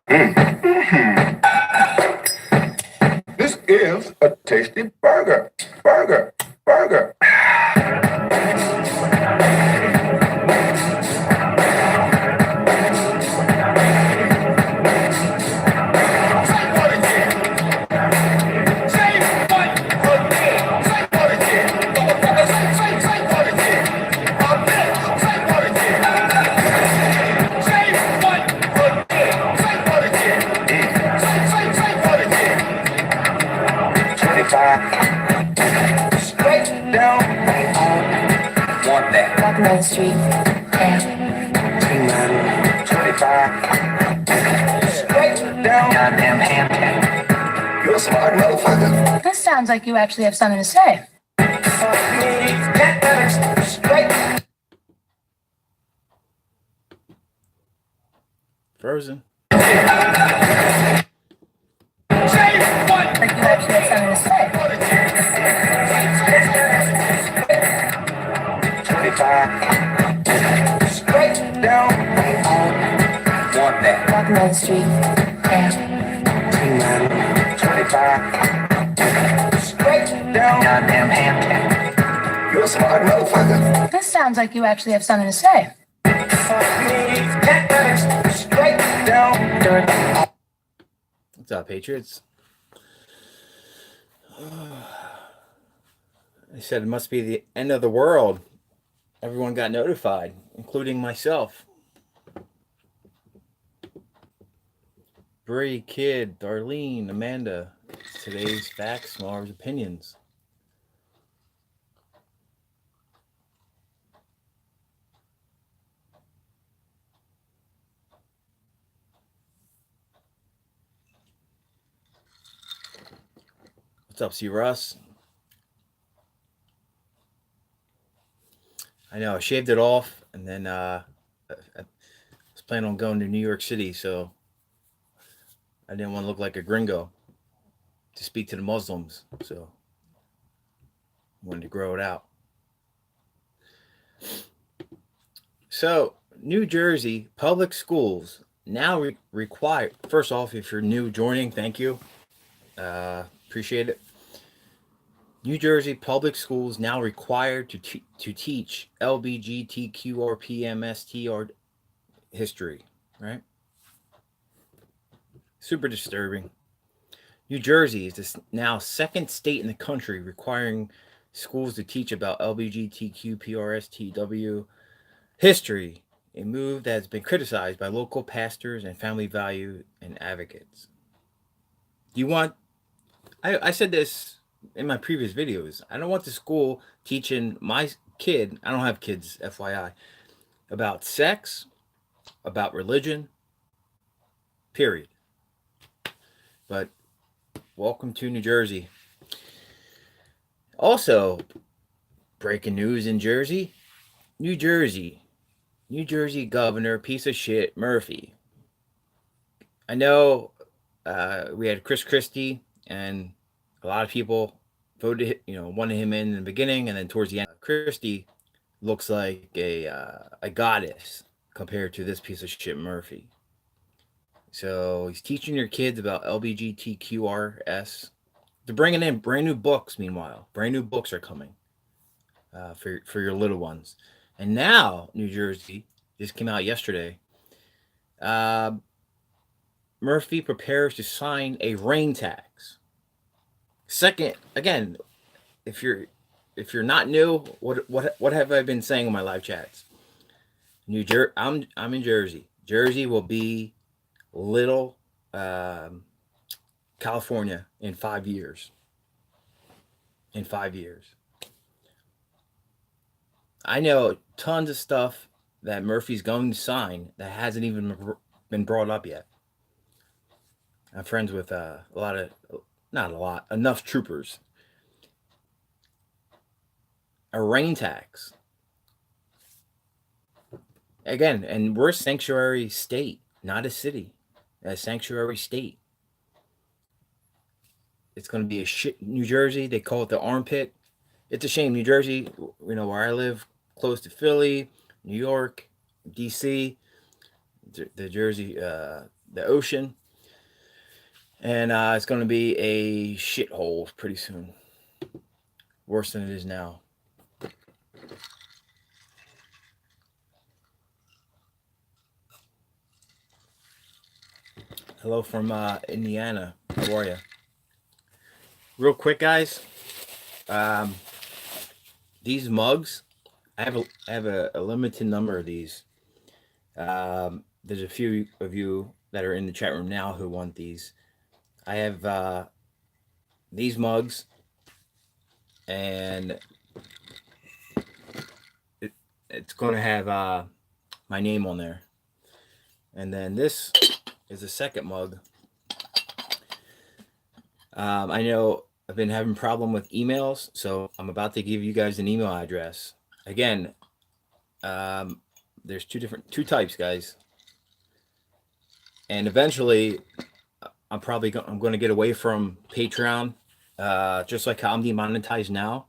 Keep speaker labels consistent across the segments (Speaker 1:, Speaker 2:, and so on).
Speaker 1: This is a tasty burger. Burger. Burger. Straight down. Want that?
Speaker 2: Walking down the street. Yeah.
Speaker 1: 25. Straight down.
Speaker 3: Goddamn ham tank.
Speaker 1: You're a smart motherfucker.
Speaker 2: This sounds like you actually have something to say.
Speaker 1: Straight.
Speaker 4: Frozen.
Speaker 2: Like you actually have something to say.
Speaker 1: 25. Straight down. Want that?
Speaker 2: Walking down the street. Yeah.
Speaker 1: 25. Straight down.
Speaker 3: Goddamn ham tank.
Speaker 1: You're a smart motherfucker.
Speaker 2: This sounds like you actually have something to say.
Speaker 1: Straight down.
Speaker 4: What's up, Patriots? They said it must be the end of the world. Everyone got notified, including myself. Bree, Kid, Darlene, Amanda. Today's facts, tomorrow's opinions. What's up, C. Russ? I know, I shaved it off, and then I was planning on going to New York City, so I didn't want to look like a gringo to speak to the Muslims, so I wanted to grow it out. So, New Jersey public schools now require, first off, if you're new joining, thank you. Appreciate it. New Jersey public schools now required to teach LBGTQRPMSTR history, right? Super disturbing. New Jersey is this now second state in the country requiring schools to teach about LBGTQPRSTW history, a move that has been criticized by local pastors and family value and advocates. Do you want, I said this in my previous videos, I don't want the school teaching my kid, I don't have kids, FYI, about sex, about religion, period. But welcome to New Jersey. Also, breaking news in Jersey, New Jersey governor, piece of shit, Murphy. I know we had Chris Christie, and a lot of people voted, wanted him in the beginning, and then towards the end, Christie looks like a goddess compared to this piece of shit, Murphy. So he's teaching your kids about LBGTQRS. They're bringing in brand new books. Meanwhile, brand new books are coming for your little ones. And now New Jersey, this came out yesterday. Murphy prepares to sign a rain tax. Second, again, if you're not new, what have I been saying in my live chats? I'm in Jersey. Jersey will be little California in 5 years. In 5 years. I know tons of stuff that Murphy's going to sign that hasn't even been brought up yet. I'm friends with enough troopers. A rain tax. Again, and we're a sanctuary state, not a city. A sanctuary state. It's going to be a shit. New Jersey, they call it the armpit. It's a shame. New Jersey, where I live, close to Philly, New York, DC, the Jersey, the ocean. And it's going to be a shithole pretty soon. Worse than it is now. Hello from Indiana. How are you? Real quick, guys. These mugs, I have a limited number of these. There's a few of you that are in the chat room now who want these. I have these mugs, and it's going to have my name on there. And then this is a second mug. I know I've been having a problem with emails, so I'm about to give you guys an email address. Again, there's two types, guys. And eventually, I'm going to get away from Patreon, just like how I'm demonetized now.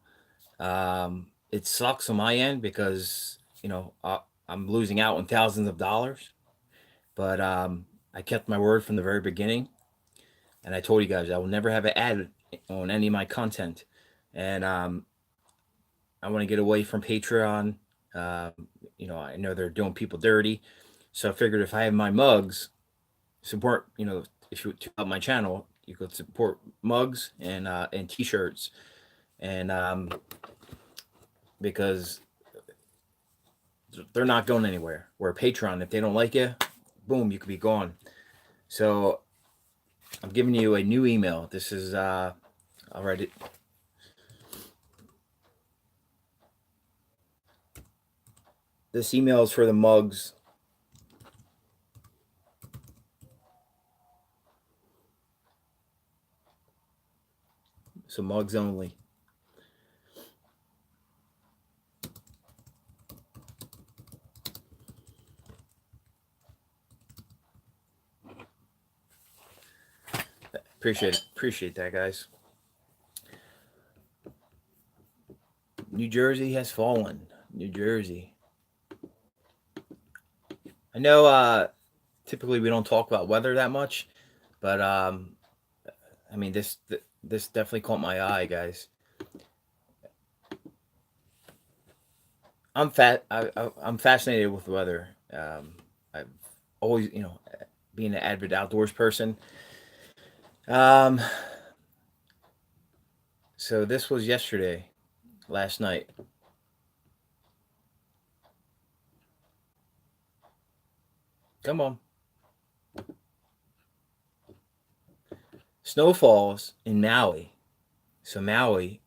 Speaker 4: It sucks on my end because I'm losing out on thousands of dollars, but I kept my word from the very beginning, and I told you guys I will never have an ad on any of my content, and I want to get away from Patreon. I know they're doing people dirty, so I figured if I have my mugs, support. If you help my channel, you could support mugs and t-shirts, and because they're not going anywhere. Where Patreon, if they don't like you, boom, you could be gone. So I'm giving you a new email. This is I'll write it. This email is for the mugs. So mugs only. Appreciate that, guys. New Jersey has fallen. New Jersey. I know typically we don't talk about weather that much, but I mean this definitely caught my eye, guys. I'm fascinated with weather. I've always, being an avid outdoors person. So this was last night. Come on. Snow falls in Maui. So Maui,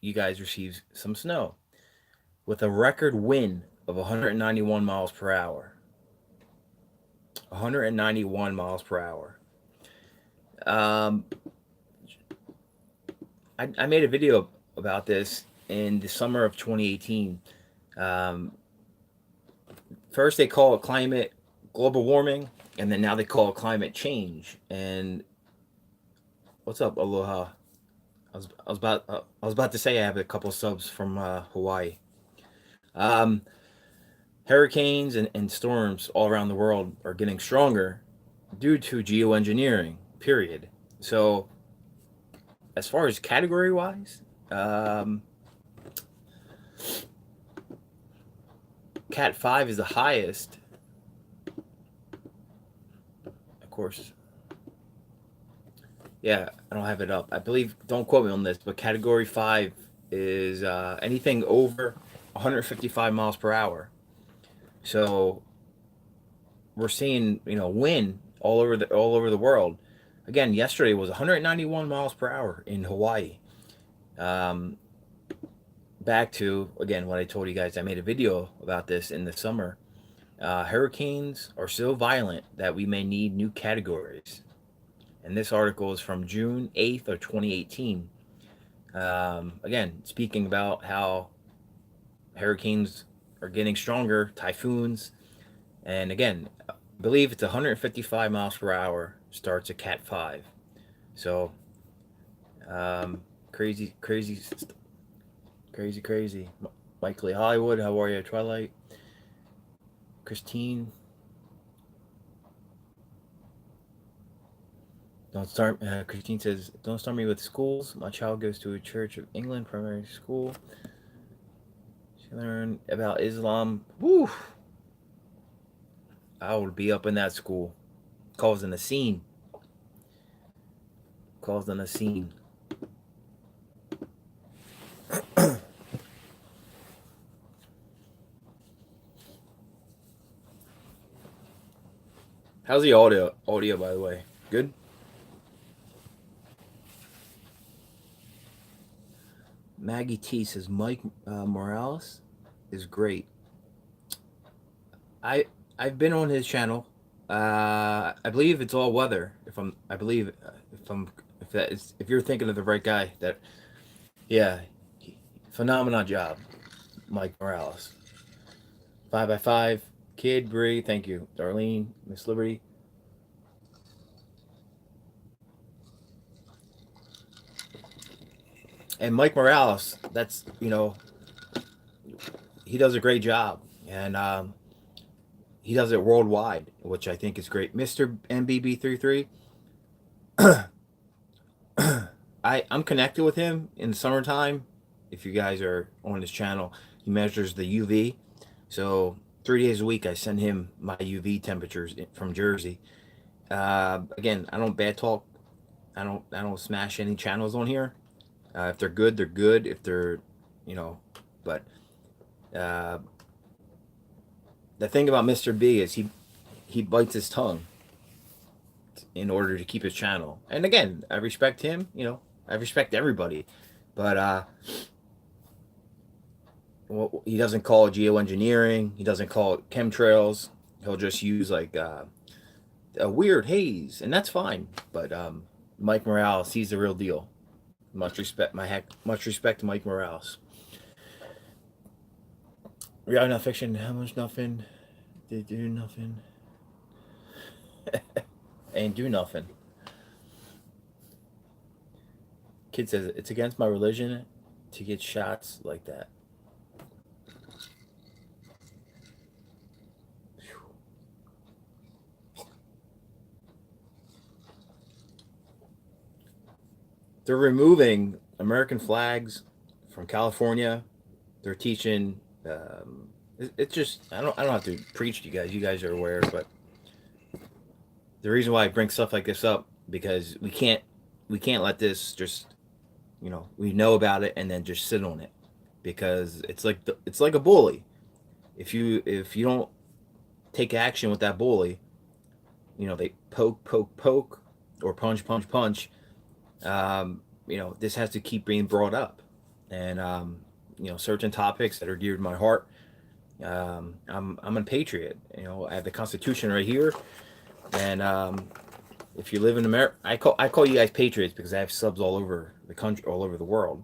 Speaker 4: you guys received some snow with a record wind of 191 miles per hour. 191 miles per hour. I made a video about this in the summer of 2018. First they call it global warming, and then now they call it climate change. And what's up, Aloha? I was about to say I have a couple subs from Hawaii. Hurricanes and storms all around the world are getting stronger due to geoengineering, period. So as far as category wise, Cat 5 is the highest. Of course. Yeah, I don't have it up. I believe, don't quote me on this, but category 5 is anything over 155 miles per hour. So we're seeing, wind all over the world. Again, yesterday was 191 miles per hour in Hawaii. Back to, again, what I told you guys, I made a video about this in the summer. Hurricanes are so violent that we may need new categories. And this article is from June 8th of 2018. Again, speaking about how hurricanes are getting stronger, typhoons. And again, I believe it's 155 miles per hour, starts at Cat 5. So, crazy. Mike Lee Hollywood, how are you? Twilight. Christine. Don't start. Christine says, "Don't start me with schools. My child goes to a Church of England primary school. She learned about Islam. Woo! I would be up in that school, causing a scene. Causing a scene. How's the audio? Audio, by the way, good. Maggie T says Mike Morales is great. I've been on his channel. I believe it's all weather. If you're thinking of the right guy, that yeah, phenomenal job, Mike Morales. 5x5, Kid Bree, thank you, Darlene, Miss Liberty. And Mike Morales, that's he does a great job, and he does it worldwide, which I think is great. Mr. MBB33, I'm connected with him in the summertime. If you guys are on his channel, he measures the UV. So 3 days a week, I send him my UV temperatures from Jersey. Again, I don't bad talk. I don't smash any channels on here. If they're good, they're good. If they're, but the thing about Mr. B is he bites his tongue in order to keep his channel. And again, I respect him. I respect everybody, but he doesn't call it geoengineering. He doesn't call it chemtrails. He'll just use like a weird haze, and that's fine. But Mike Morales, he's the real deal. Much respect, much respect to Mike Morales. Reality not fiction. How much nothing? They do nothing. Ain't do nothing. Kid says it's against my religion to get shots like that. They're removing American flags from California. They're teaching. It's just I don't have to preach to you guys. You guys are aware, but the reason why I bring stuff like this up because we can't let this just we know about it and then just sit on it because it's like a bully. If you don't take action with that bully, they poke or punch. This has to keep being brought up, and certain topics that are dear to my heart. I'm a patriot. I have the Constitution right here, and if you live in America, I call you guys patriots because I have subs all over the country, all over the world.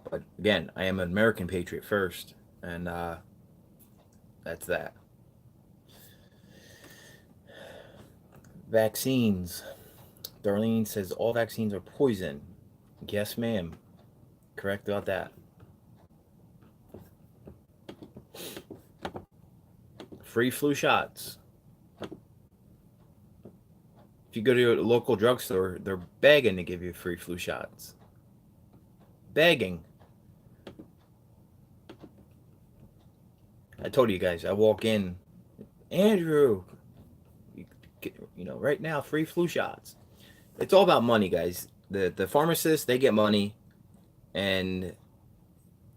Speaker 4: But again, I am an American patriot first, and that's that. Vaccines. Darlene says all vaccines are poison. Yes, ma'am. Correct about that. Free flu shots. If you go to a local drugstore, they're begging to give you free flu shots. Begging. I told you guys, I walk in, Andrew, right now, free flu shots. It's all about money, guys. The pharmacists, they get money, and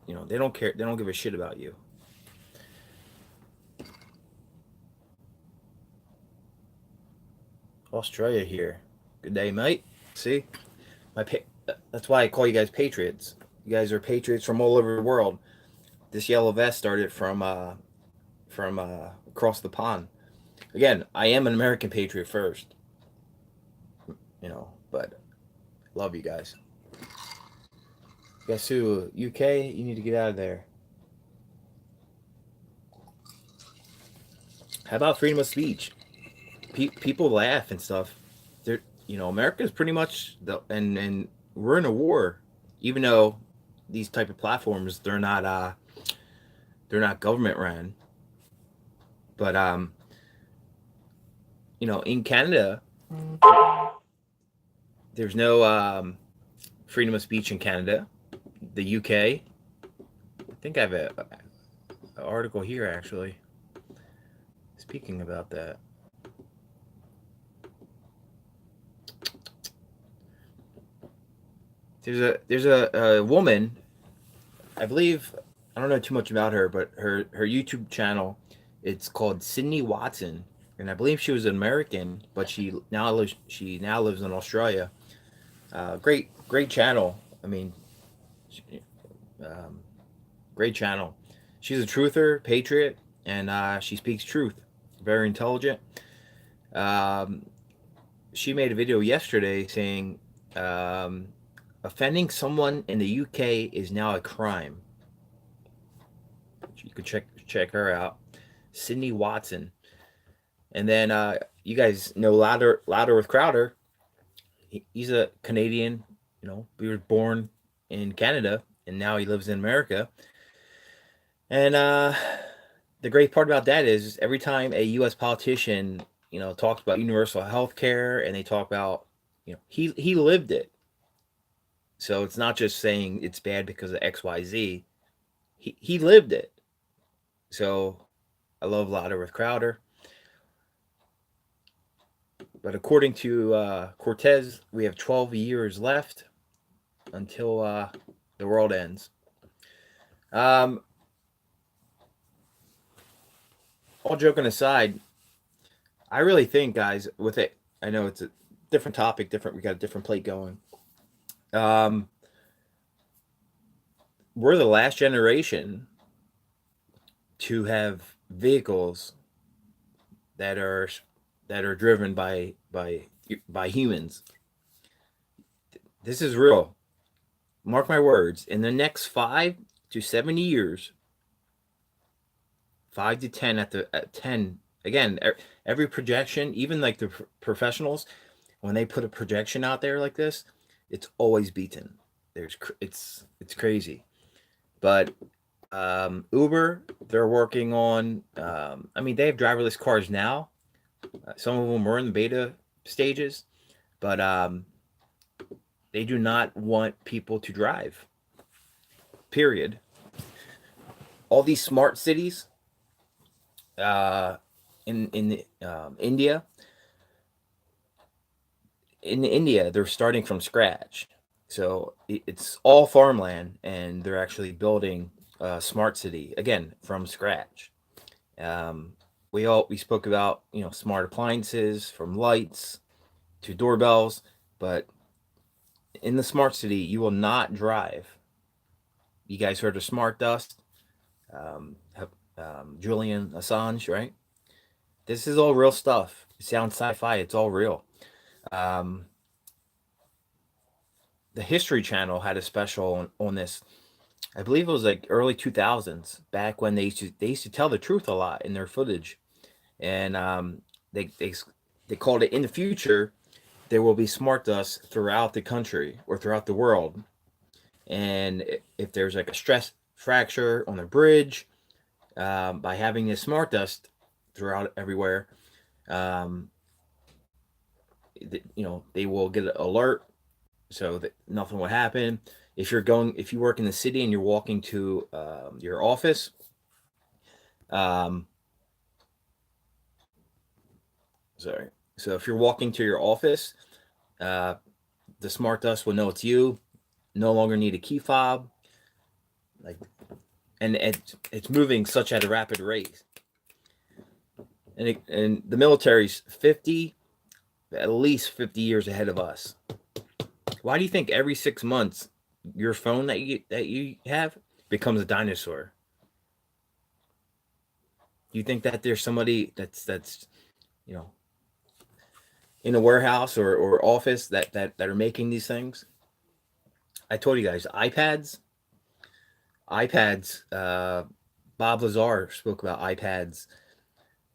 Speaker 4: they don't care. They don't give a shit about you. Australia here. Good day, mate. See, that's why I call you guys patriots. You guys are patriots from all over the world. This yellow vest started from across the pond. Again, I am an American patriot first. But love you guys. Guess who? UK, you need to get out of there. How about freedom of speech? People laugh and stuff. America's pretty much and we're in a war, even though these type of platforms they're not government ran. But in Canada, there's no freedom of speech in Canada, the UK. I think I have an article here actually speaking about that. There's a woman, I believe, I don't know too much about her, but her YouTube channel, it's called Sydney Watson, and I believe she was an American, but she now lives in Australia. Great channel. I mean, um, great channel. She's a truther, patriot, and she speaks truth. Very intelligent. Um, she made a video yesterday saying offending someone in the UK is now a crime. You could check her out, Sydney Watson. And then you guys know Louder with Crowder. He's a Canadian. You know, he was born in Canada and now he lives in America. And the great part about that is every time a U.S. politician, you know, talks about universal health care and they talk about, you know, he lived it. So it's not just saying it's bad because of XYZ. He lived it. So I love Louder with Crowder. But according to Cortez, we have 12 years left until the world ends. All joking aside, I really think, guys, with it, I know it's a different topic, we got a different plate going. We're the last generation to have vehicles that are driven by humans. This is real. Mark my words. In the next 5 to 7 years, 5 to 10 at 10. Again, every projection, even like the professionals, when they put a projection out there like this, it's always beaten. It's crazy. But Uber, they're working on. I mean, they have driverless cars now. Some of them were in the beta stages, but they do not want people to drive. Period. All these smart cities in India. In India, they're starting from scratch. So it's all farmland, and they're actually building a smart city again from scratch. We spoke about, you know, smart appliances, from lights to doorbells, but in the smart city, you will not drive. You guys heard of smart dust? Julian Assange, right? This is all real stuff. It sounds sci-fi. It's all real. The History Channel had a special on this. I believe it was like early 2000s, back when they used to tell the truth a lot in their footage, and they called it, in the future there will be smart dust throughout the country or throughout the world, and if there's like a stress fracture on a bridge, by having this smart dust throughout everywhere, you know, they will get an alert so that nothing will happen. If you work in the city and you're walking to your office, sorry. So if you're walking to your office, the smart dust will know it's you. No longer need a key fob. And it's moving such at a rapid rate. And the military's at least 50 years ahead of us. Why do you think every 6 months your phone that you have becomes a dinosaur? Do you think that there's somebody that's you know, in a warehouse or office that are making these things? I told you guys, iPads. Bob Lazar spoke about iPads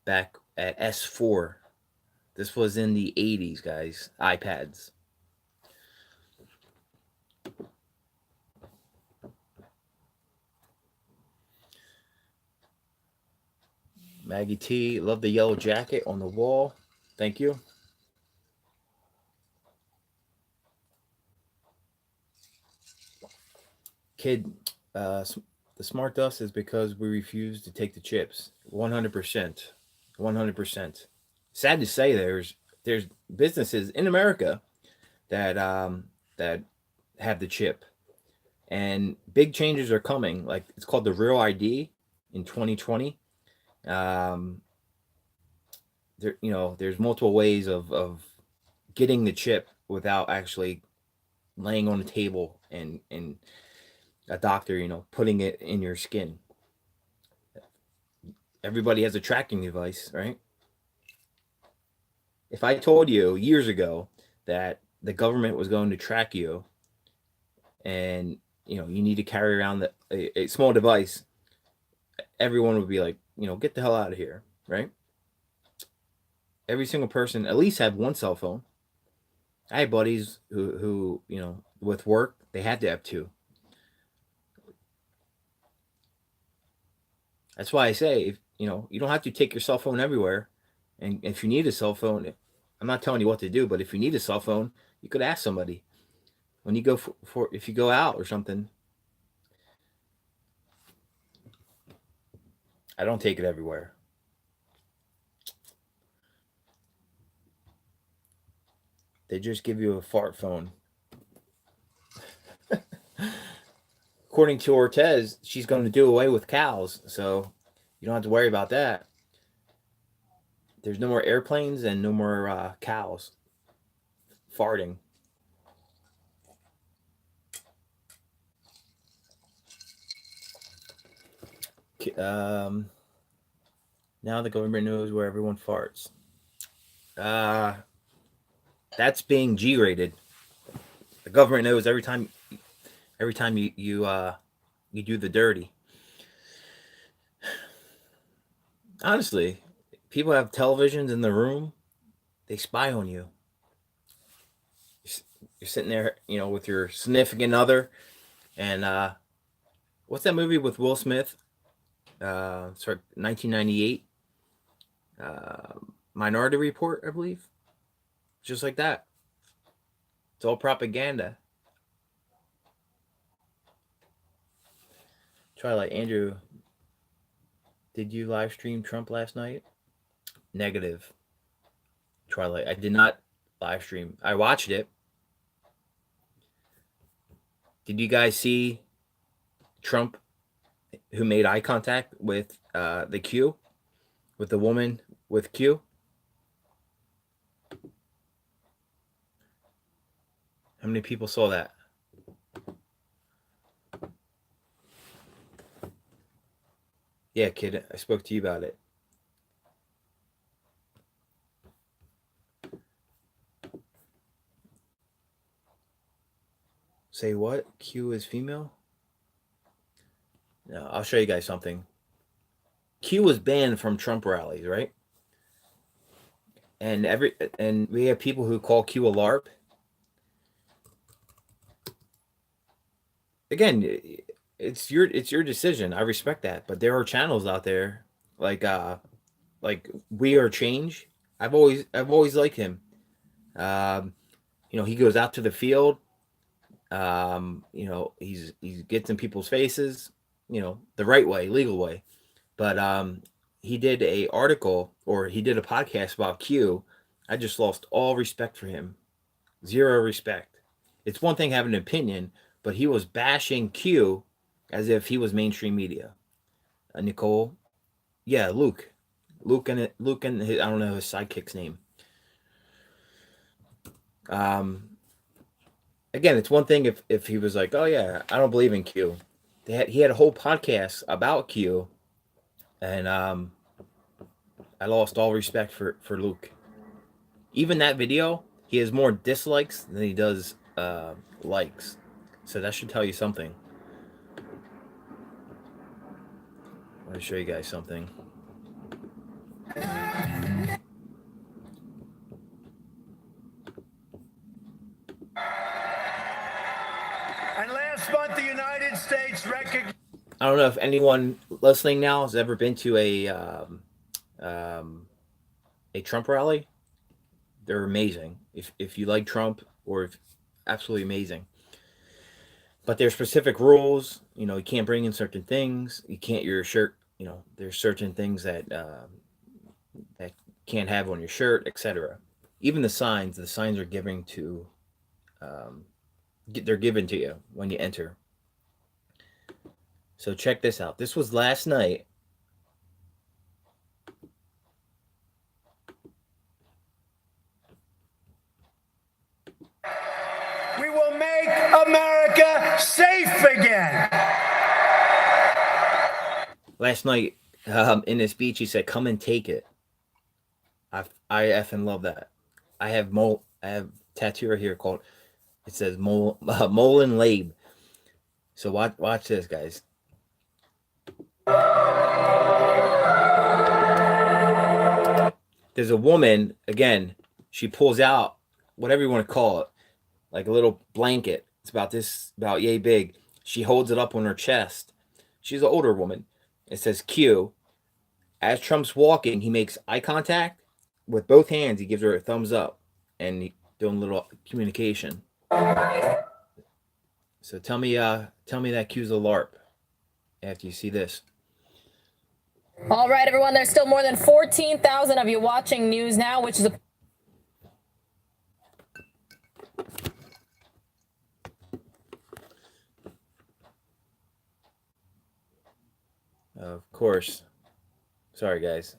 Speaker 4: back at S4. This was in the 80s, guys. iPads. Maggie T, love the yellow jacket on the wall. Thank you. Kid, the smart dust is because we refuse to take the chips. 100%. 100%. Sad to say, there's businesses in America that have the chip, and big changes are coming. Like, it's called the Real ID in 2020. Um, there's multiple ways of getting the chip without actually laying on the table and a doctor, putting it in your skin. Everybody has a tracking device, right? If I told you years ago that the government was going to track you, and you need to carry around a small device, everyone would be like, get the hell out of here, right? Every single person at least had one cell phone. I had buddies who with work, they had to have two. That's why I say, you don't have to take your cell phone everywhere. And if you need a cell phone, I'm not telling you what to do, but if you need a cell phone, you could ask somebody when you go if you go out or something. I don't take it everywhere. They just give you a fart phone. According to Ortez, she's going to do away with cows, so you don't have to worry about that. There's no more airplanes and no more cows farting. Now the government knows where everyone farts. That's being G-rated. The government knows every time you do the dirty. Honestly, people have televisions in the room. They spy on you. You're sitting there, with your significant other, and what's that movie with Will Smith? Sorry, 1998. Minority Report, I believe. Just like that. It's all propaganda. Twilight, Andrew, did you live stream Trump last night? Negative. Twilight, I did not live stream. I watched it. Did you guys see Trump, who made eye contact with the Q, with the woman with Q? How many people saw that? Yeah, kid, I spoke to you about it. Say what? Q is female? No, I'll show you guys something. Q was banned from Trump rallies, right? And we have people who call Q a LARP. Again, it's your decision. I respect that, but there are channels out there like We Are Change. I've always liked him. He goes out to the field. He gets in people's faces, the right way, legal way. But he did a article, or he did a podcast about Q. I just lost all respect for him. Zero respect. It's one thing having an opinion, but he was bashing Q as if he was mainstream media. Nicole, yeah, Luke and his, I don't know his sidekick's name. Again, it's one thing if he was like, oh yeah, I don't believe in Q. He had a whole podcast about Q, and I lost all respect for Luke. Even that video, he has more dislikes than he does likes. So that should tell you something. I want to show you guys something.
Speaker 5: And last month, the United States recognized.
Speaker 4: I don't know if anyone listening now has ever been to a Trump rally. They're amazing. If you like Trump, or if absolutely amazing. but there's specific rules. You know, you can't bring in certain things. You can't your shirt. You know, there's certain things that can't have on your shirt, etc. Even the signs are giving to they're given to you when you enter. So check this out. This was last night.
Speaker 5: We will make America safe again.
Speaker 4: Last night, in his speech, he said, "Come and take it." I effing love that. I have tattoo right here called. It says Molin Labe. So watch this, guys. There's a woman, again, she pulls out whatever you want to call it, like a little blanket. It's about yay big. She holds it up on her chest. She's an older woman. It says Q. As Trump's walking, he makes eye contact with both hands. He gives her a thumbs up and he doing a little communication. So tell me that Q's a LARP after you see this.
Speaker 6: All right, everyone. There's still more than 14,000 of you watching News Now, which is a
Speaker 4: Of course. Sorry, guys.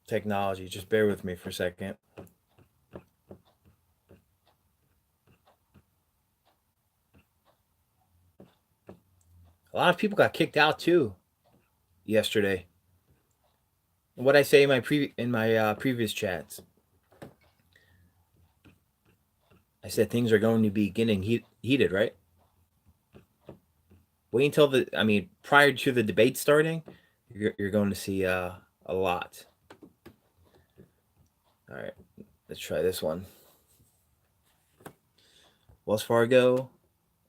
Speaker 4: Technology. Just bear with me for a second. A lot of people got kicked out too yesterday. What I say in my previous chats, I said things are going to be getting heated, right? Wait until prior to the debate starting, you're going to see a lot. All right, let's try this one. Wells Fargo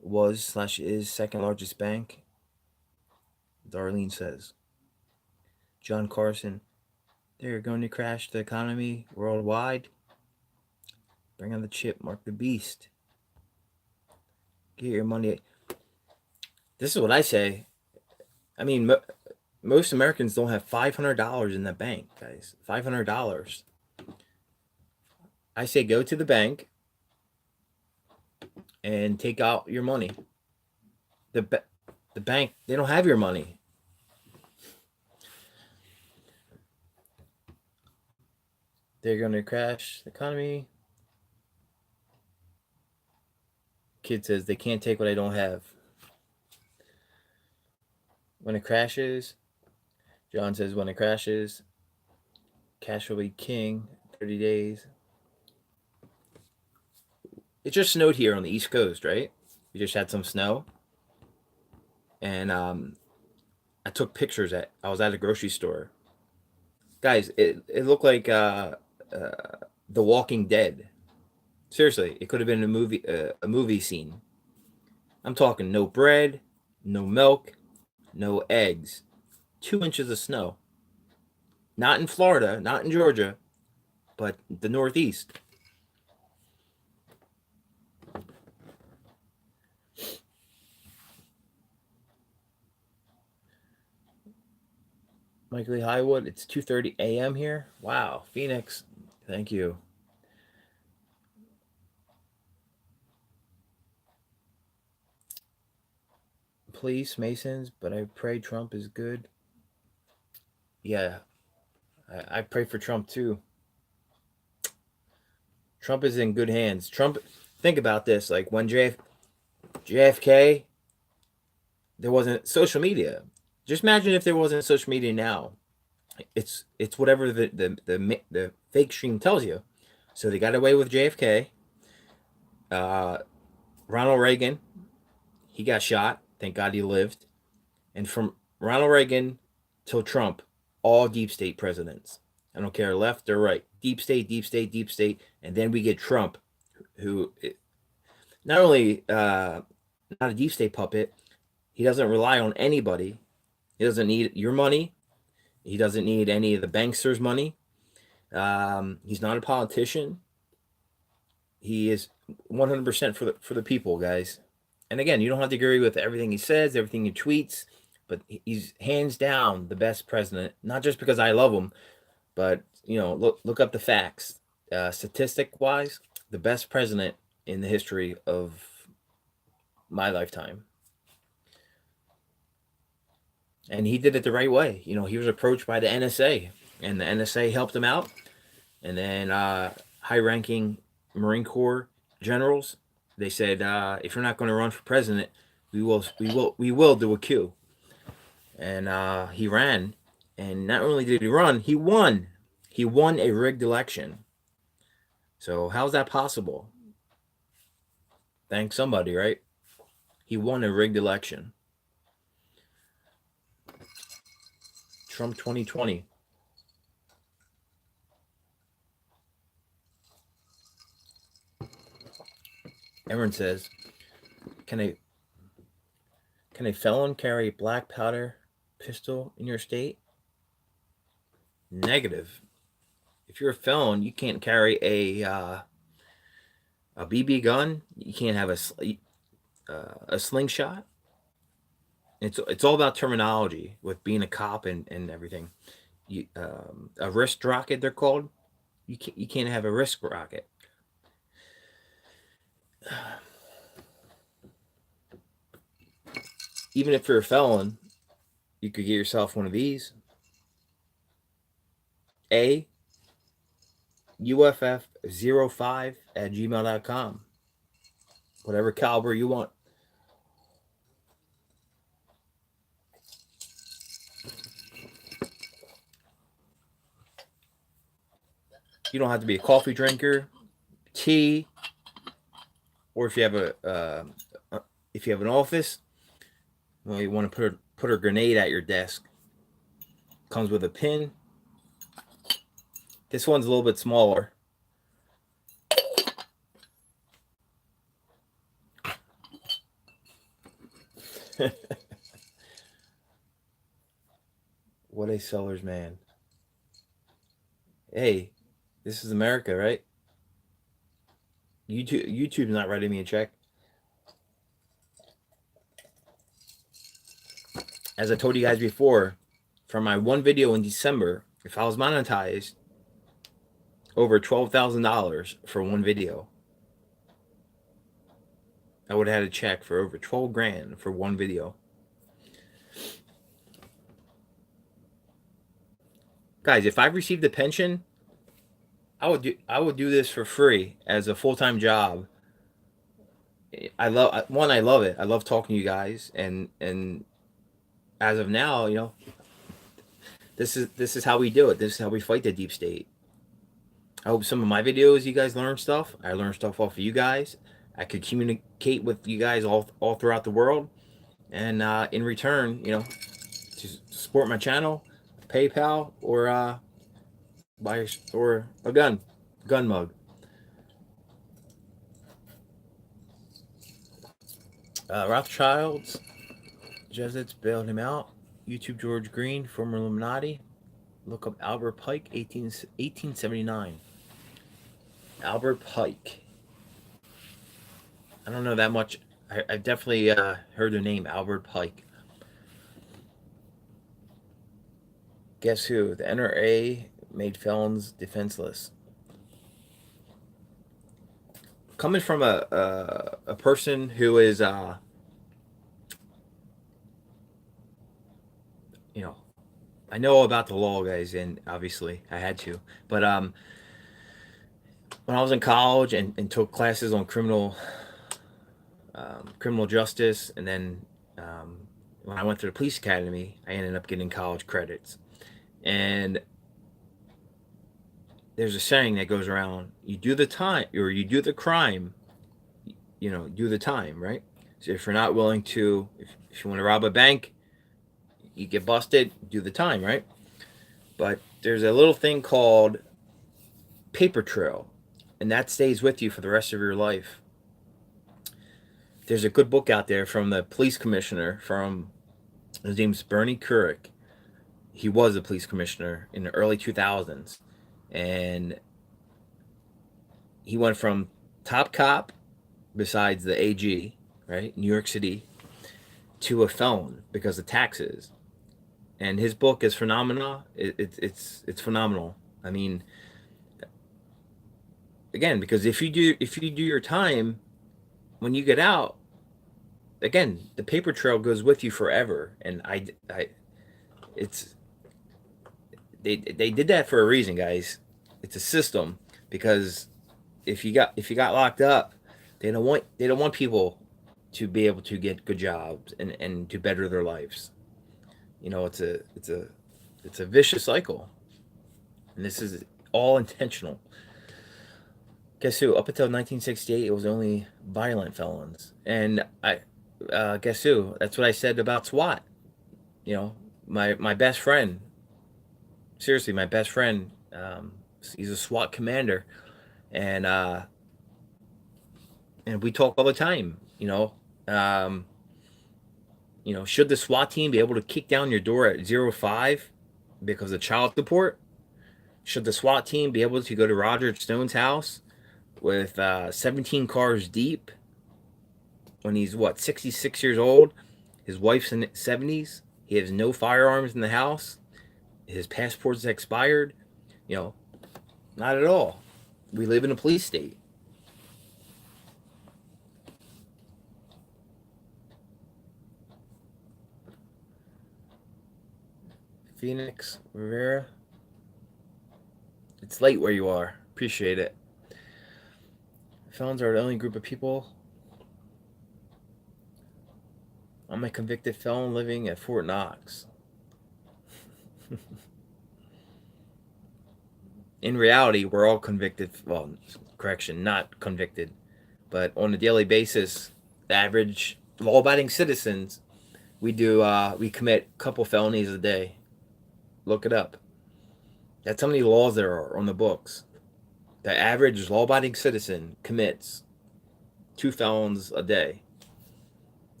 Speaker 4: was/is second largest bank. Darlene says. John Carson, they're going to crash the economy worldwide. Bring on the chip, mark the beast. Get your money. This is what I say. I mean, most Americans don't have $500 in the bank, guys. $500. I say go to the bank and take out your money. The bank, they don't have your money. They're going to crash the economy. Kid says they can't take what I don't have. When it crashes, John says when it crashes, cash will be king. 30 days. It just snowed here on the East Coast, right? We just had some snow. And I took pictures I was at a grocery store. Guys, it looked like The Walking Dead. Seriously, it could have been a movie scene. I'm talking no bread, no milk, no eggs. 2 inches of snow. Not in Florida, not in Georgia, but the Northeast. Michael Lee Highwood, it's 2:30 a.m. here. Wow, Phoenix. Thank you. Police, Masons, but I pray Trump is good. Yeah, I pray for Trump too. Trump is in good hands. Trump, think about this. Like when JFK, there wasn't social media. Just imagine if there wasn't social media now. It's whatever the fake stream tells you. So they got away with JFK. Ronald Reagan, he got shot. Thank God he lived. And from Ronald Reagan till Trump, all deep state presidents. I don't care left or right. Deep state, deep state, deep state. And then we get Trump, who not only not a deep state puppet, he doesn't rely on anybody. He doesn't need your money. He doesn't need any of the banksters' money. He's not a politician. He is 100% for the people, guys. And again, you don't have to agree with everything he says, everything he tweets, but he's hands down the best president. Not just because I love him, but look up the facts. Statistic wise, the best president in the history of my lifetime. And he did it the right way. He was approached by the NSA, and the NSA helped him out. And then high-ranking Marine Corps generals, they said, if you're not going to run for president, we will do a coup. And he ran, and not only did he run, he won. He won a rigged election. So how's that possible? Thank somebody, right? He won a rigged election. Trump 2020. Aaron says, can a felon carry black powder pistol in your state? Negative. If you're a felon, you can't carry a BB gun. You can't have a slingshot. It's all about terminology with being a cop and everything. A wrist rocket, they're called. You can't have a wrist rocket. Even if you're a felon, you could get yourself one of these. UFF05@gmail.com. Whatever caliber you want. You don't have to be a coffee drinker, tea, or if you have an office, you want to put a grenade at your desk. Comes with a pin. This one's a little bit smaller. What a seller's man. Hey, this is America, right? YouTube's not writing me a check. As I told you guys before, for my one video in December, if I was monetized, over $12,000 for one video, I would have had a check for over 12 grand for one video. Guys, if I received a pension, I would do this for free as a full-time job. I love it. I love talking to you guys, and as of now, this is how we do it. This is how we fight the deep state. I hope some of my videos you guys learn stuff. I learn stuff off of you guys. I could communicate with you guys all throughout the world, and in return, to support my channel, PayPal, or buy or a gun mug. Rothschilds, Jesuits bailed him out. YouTube George Green, former Illuminati. Look up Albert Pike, 1879. Albert Pike. I don't know that much. I definitely heard the name Albert Pike. Guess who? The NRA made felons defenseless. Coming from a person who is I know about the law, guys, and obviously I had to. But when I was in college and took classes on criminal justice, and then when I went to the police academy, I ended up getting college credits. And there's a saying that goes around: you do the time, or you do the crime, do the time, right? So if you're not willing to, if you want to rob a bank, you get busted, do the time, right? But there's a little thing called paper trail, and that stays with you for the rest of your life. There's a good book out there from the police commissioner, his name's Bernie Kerik. He was a police commissioner in the early 2000s, and he went from top cop besides the AG, right? New York City, to a felon because of taxes. And his book is phenomenal. It's phenomenal. I mean, again, because if you do your time, when you get out, again, the paper trail goes with you forever. And it's they did that for a reason, guys. It's a system, because if you got locked up, they don't want people to be able to get good jobs and to better their lives. You know, it's a vicious cycle, and this is all intentional. Guess who? Up until 1968, it was only violent felons, and guess who? That's what I said about SWAT. You know, my best friend. Seriously, my best friend. He's a SWAT commander, and we talk all the time. Should the SWAT team be able to kick down your door at 05 because of child support? Should the SWAT team be able to go to Roger Stone's house with 17 cars deep when he's 66 years old? His wife's in the 70s. He has no firearms in the house. His passport's expired. Not at all. We live in a police state. Phoenix Rivera. It's late where you are. Appreciate it. Felons are the only group of people. I'm a convicted felon living at Fort Knox. In reality, we're all convicted. Well, correction, not convicted. But on a daily basis, the average law-abiding citizens, we commit a couple felonies a day. Look it up. That's how many laws there are on the books. The average law-abiding citizen commits 2 felons a day.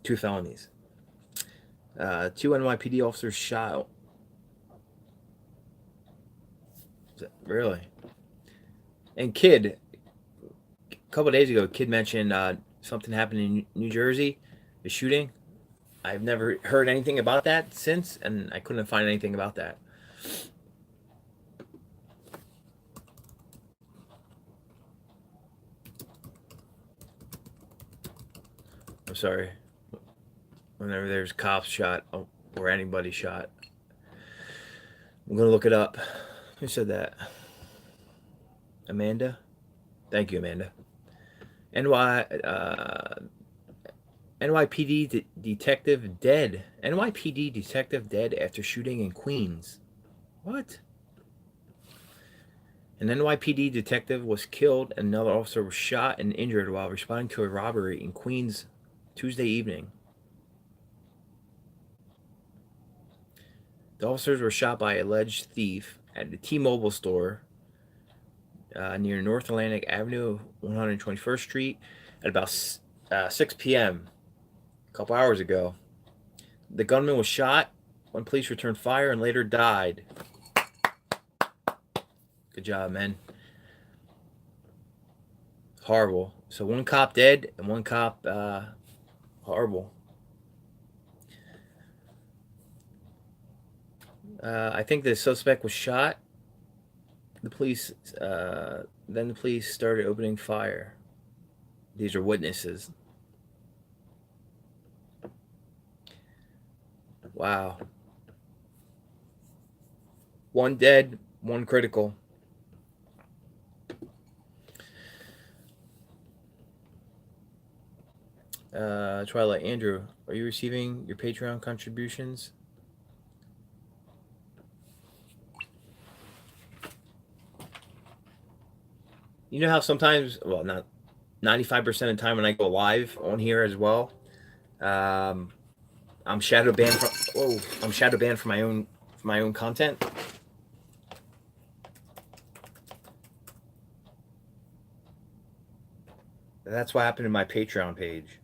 Speaker 4: 2 felonies. 2 NYPD officers shot. Really? And Kid, a couple of days ago, Kid mentioned something happened in New Jersey, the shooting. I've never heard anything about that since, and I couldn't find anything about that. I'm sorry. Whenever there's cops shot or anybody shot, I'm going to look it up. Who said that? Amanda? Thank you, Amanda. NYPD detective dead. NYPD detective dead after shooting in Queens. What? An NYPD detective was killed and another officer was shot and injured while responding to a robbery in Queens Tuesday evening. The officers were shot by an alleged thief at the T-Mobile store near North Atlantic Avenue, 121st Street at about 6 p.m. a couple hours ago. The gunman was shot when police returned fire and later died. Good job, man. Horrible. So 1 cop dead and 1 cop horrible. I think the suspect was shot. Then the police started opening fire. These are witnesses. Wow. 1 dead, 1 critical. Twilight, Andrew, are you receiving your Patreon contributions? You know how sometimes, well, not 95% of the time when I go live on here as well, I'm shadow banned for my own content. That's what happened to my Patreon page.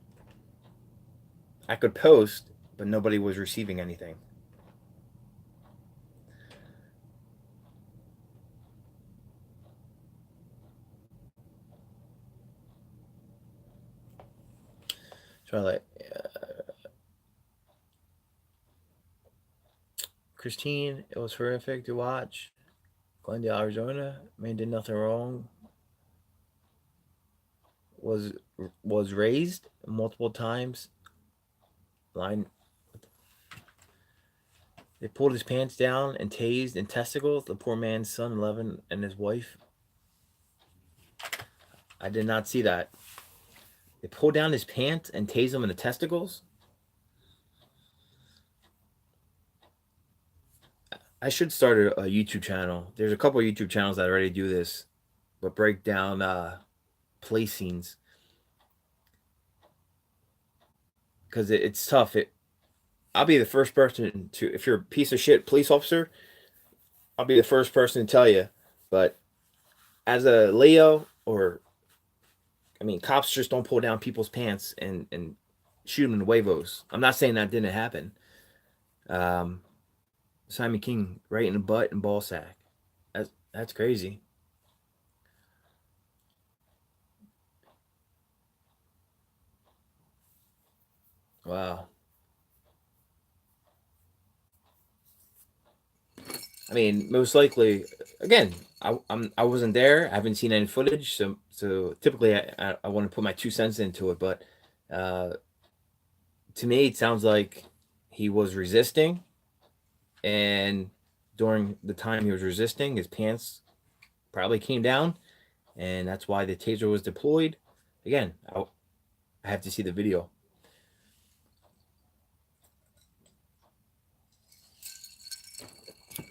Speaker 4: I could post, but nobody was receiving anything. probably Christine. It was horrific to watch. Glendale, Arizona. Man did nothing wrong. Was raised multiple times. Line. They pulled his pants down and tased in testicles the poor man's son, 11, and his wife. I did not see that. They pulled down his pants and tased him in the testicles. I should start a YouTube channel. There's a couple of YouTube channels that already do this, but break down play scenes. Because it's tough. I'll be the first person to, if you're a piece of shit police officer, I'll be the first person to tell you. But as a Leo, cops just don't pull down people's pants and shoot them in the huevos. I'm not saying that didn't happen. Simon King right in the butt and ball sack. That's crazy. Wow. I mean, most likely, again, I wasn't there. I haven't seen any footage, so typically I want to put my 2 cents into it. But to me, it sounds like he was resisting, and during the time he was resisting, his pants probably came down, and that's why the taser was deployed. Again, I have to see the video.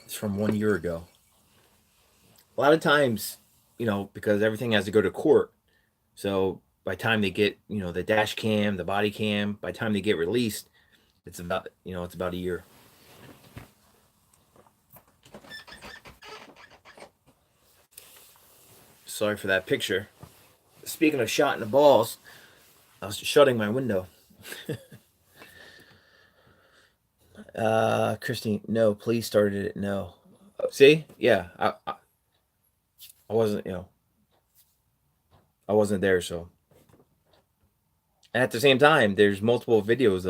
Speaker 4: From 1 year ago. A lot of times, because everything has to go to court, so by the time they get, the dash cam, the body cam, by the time they get released, it's about a year. Sorry for that picture. Speaking of shot in the balls, I was shutting my window. Christine, no, please started it. No. See? Yeah. I wasn't, I wasn't there. So, and at the same time, there's multiple videos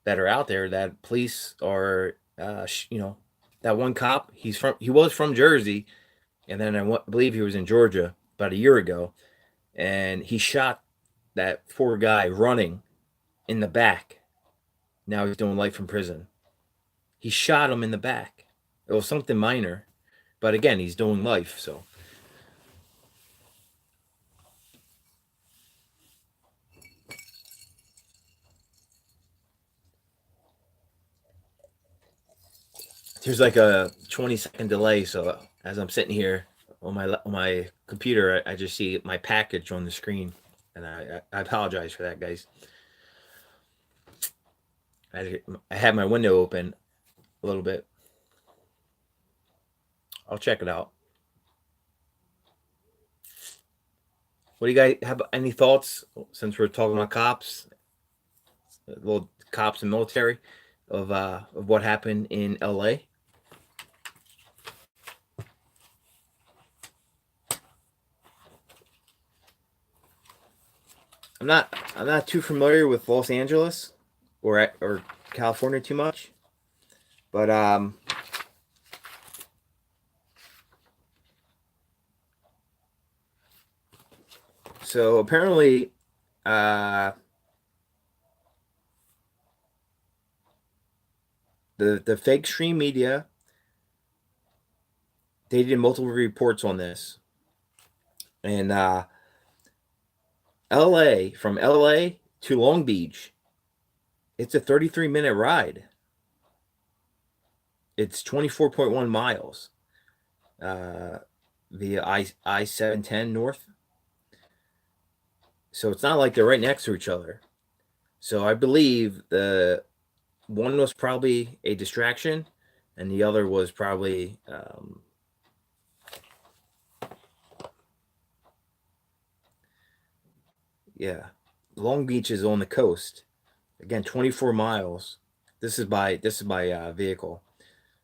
Speaker 4: that are out there that police are, that one cop, he was from Jersey. And then I believe he was in Georgia about a year ago, and he shot that poor guy running in the back. Now he's doing life in prison. He shot him in the back. It was something minor, but again, he's doing life. So there's like a 20-second delay. So as I'm sitting here on my computer, I just see my package on the screen, and I apologize for that, guys. I had my window open a little bit. I'll check it out. What do you guys have? Any thoughts, since we're talking about cops, little cops and military, of what happened in LA? I'm not too familiar with Los Angeles or California too much, but so apparently the fake stream media, they did multiple reports on this, and from LA to Long Beach, it's a 33-minute ride. It's 24.1 miles via I-710 north. So it's not like they're right next to each other. So I believe the one was probably a distraction, and the other was probably Long Beach is on the coast. Again, 24 miles. This is by vehicle,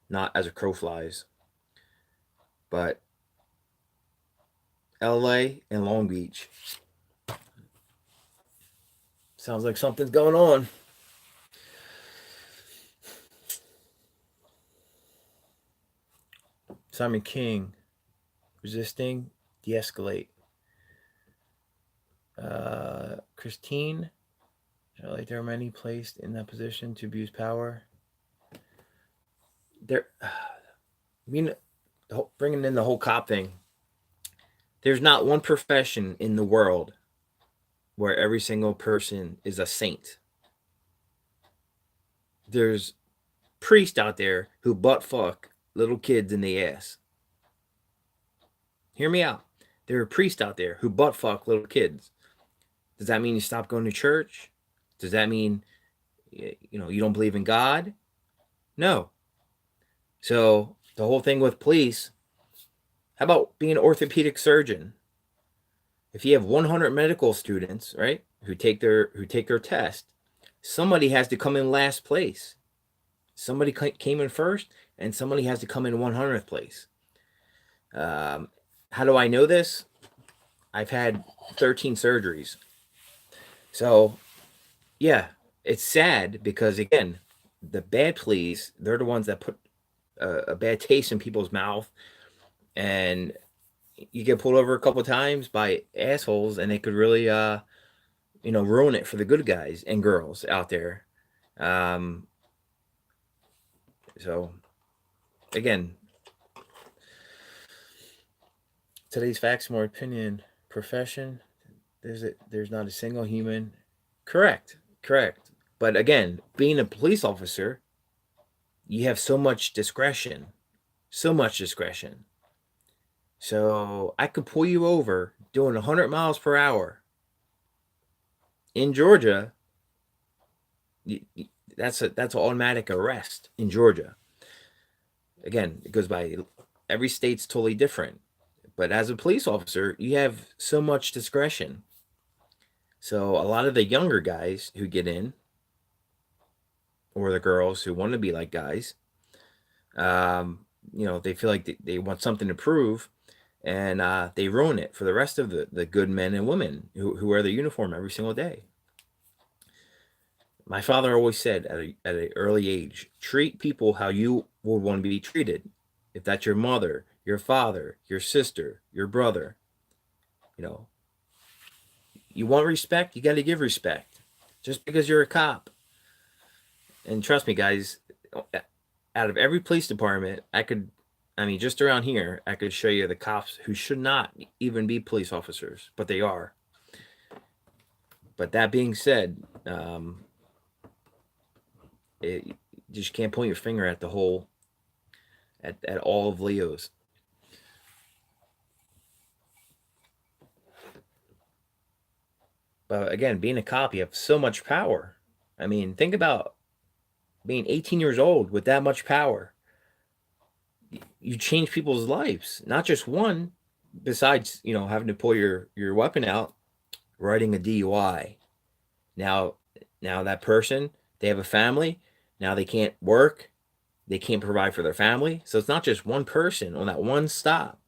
Speaker 4: not as a crow flies. But LA and Long Beach. Sounds like something's going on. Simon King, resisting, de-escalate. Christine, like there are many placed in that position to abuse power. There, I mean, bringing in the whole cop thing. There's not one profession in the world where every single person is a saint. There's priests out there who butt fuck little kids in the ass. Hear me out. There are priests out there who butt fuck little kids. Does that mean you stop going to church? Does that mean, you don't believe in God? No. So the whole thing with police, how about being an orthopedic surgeon? If you have 100 medical students, right, who take their test, somebody has to come in last place. Somebody came in first, and somebody has to come in 100th place. How do I know this? I've had 13 surgeries. So, yeah, it's sad because, again, the bad police, they're the ones that put a bad taste in people's mouth, and you get pulled over a couple of times by assholes, and they could really, ruin it for the good guys and girls out there. So, again, today's facts, more opinion, profession. There's not a single human. Correct. But again, being a police officer, you have so much discretion. So I could pull you over doing 100 miles per hour in Georgia. That's an automatic arrest in Georgia. Again, it goes by, every state's totally different. But as a police officer, you have so much discretion. So a lot of the younger guys who get in, or the girls who want to be like guys, they feel like they want something to prove, and they ruin it for the rest of the good men and women who wear their uniform every single day. My father always said at an early age, treat people how you would want to be treated. If that's your mother, your father, your sister, your brother, you want respect, you got to give respect. Just because you're a cop. And trust me, guys, out of every police department, just around here, I could show you the cops who should not even be police officers, but they are. But that being said, you just can't point your finger at at all of Leo's. But again, being a cop, you have so much power. I mean, think about being 18 years old with that much power. You change people's lives, not just one. Besides, having to pull your weapon out, writing a DUI. Now that person, they have a family. Now they can't work. They can't provide for their family. So it's not just one person on that one stop.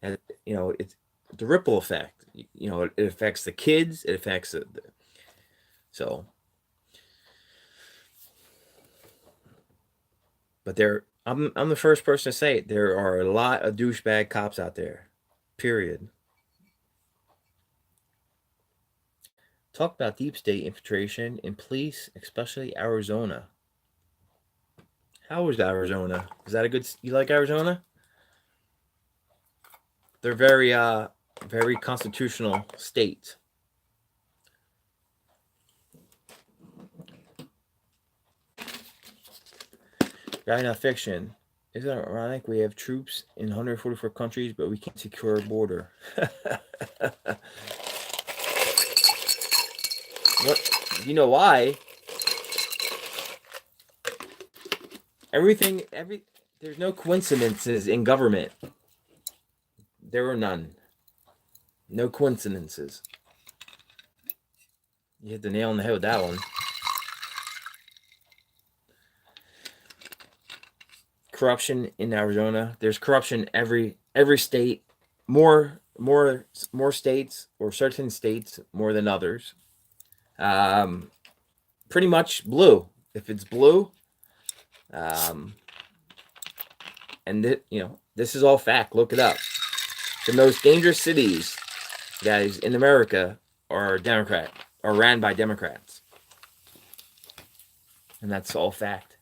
Speaker 4: And, it's the ripple effect. It affects the kids. It affects so. But I'm the first person to say it. There are a lot of douchebag cops out there. Period. Talk about deep state infiltration in police, especially Arizona. How is Arizona? Is that you like Arizona? They're very constitutional state. Guy Not Fiction. Isn't it ironic we have troops in 144 countries, but we can't secure a border? What? You know why? There's no coincidences in government. There are none. No coincidences. You hit the nail on the head with that one. Corruption in Arizona. There's corruption every state. More states, or certain states more than others. Pretty much blue. If it's blue, and this is all fact. Look it up. The most dangerous cities, guys, in America are ran by Democrats, and that's all fact.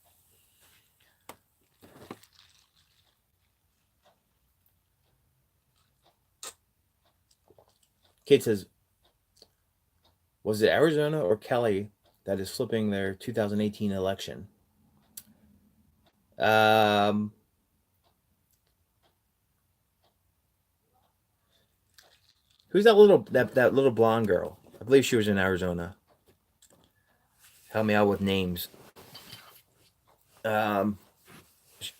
Speaker 4: Kate says, was it Arizona or Kelly that is flipping their 2018 election? Who's that little blonde girl? I believe she was in Arizona. Help me out with names.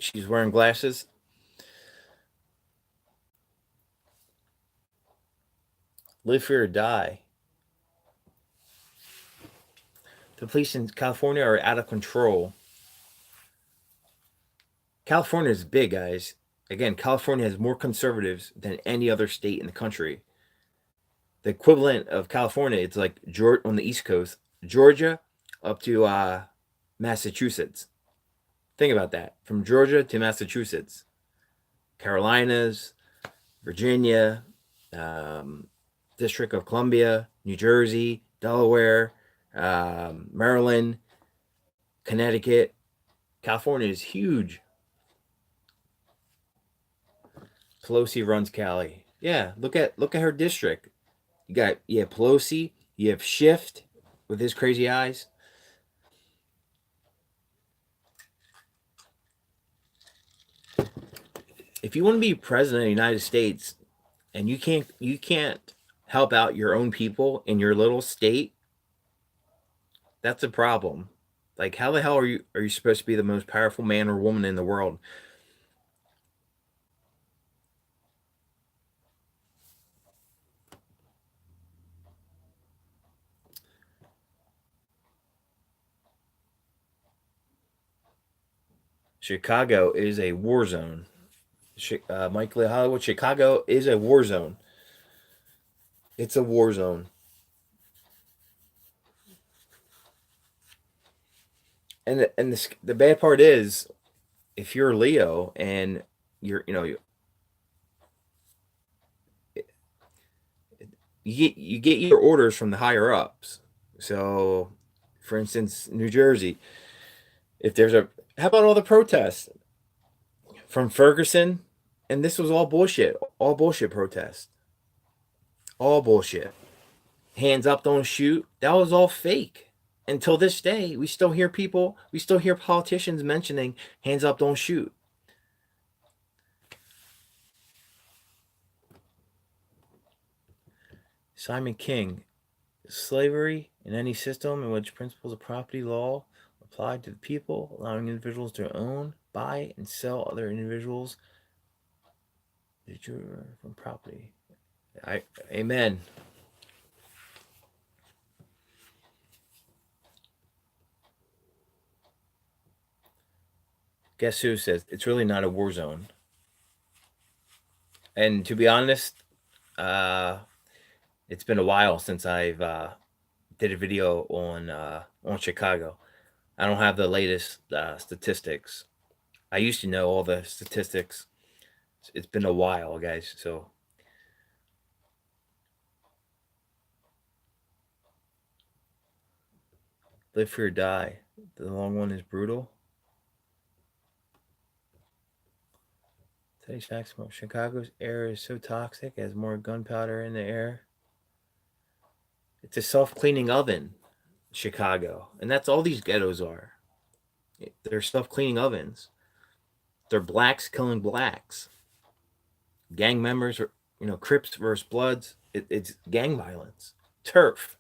Speaker 4: She's wearing glasses. Live free or die. The police in California are out of control. California is big, guys. Again, California has more conservatives than any other state in the country. The equivalent of California, it's like on the East Coast, Georgia up to Massachusetts. Think about that. From Georgia to Massachusetts. Carolinas, Virginia, District of Columbia, New Jersey, Delaware, Maryland, Connecticut. California is huge. Pelosi runs Cali. Yeah, look at her district. You have Pelosi, you have Schiff with his crazy eyes. If you want to be president of the United States and you can't help out your own people in your little state, that's a problem. Like, how the hell are you supposed to be the most powerful man or woman in the world? Chicago is a war zone. Mike Lee Hollywood, Chicago is a war zone. It's a war zone. And the bad part is, if you're Leo and you get your orders from the higher ups. So, for instance, New Jersey, how about all the protests from Ferguson? And this was all bullshit protests. All bullshit. Hands up, don't shoot. That was all fake. Until this day, we still hear politicians mentioning hands up, don't shoot. Simon King, slavery in any system in which principles of property law applied to the people, allowing individuals to own, buy, and sell other individuals from property. Amen. Guess who says it's really not a war zone? And to be honest, it's been a while since I've did a video on Chicago. I don't have the latest statistics. I used to know all the statistics. It's been a while, guys. So live free or die. The long one is brutal. Today's facts about Chicago's air is so toxic, it has more gunpowder in the air. It's a self-cleaning oven, Chicago. And that's all these ghettos are. They're self-cleaning ovens. They're blacks killing blacks. Gang members are, Crips versus Bloods. It's gang violence. Turf.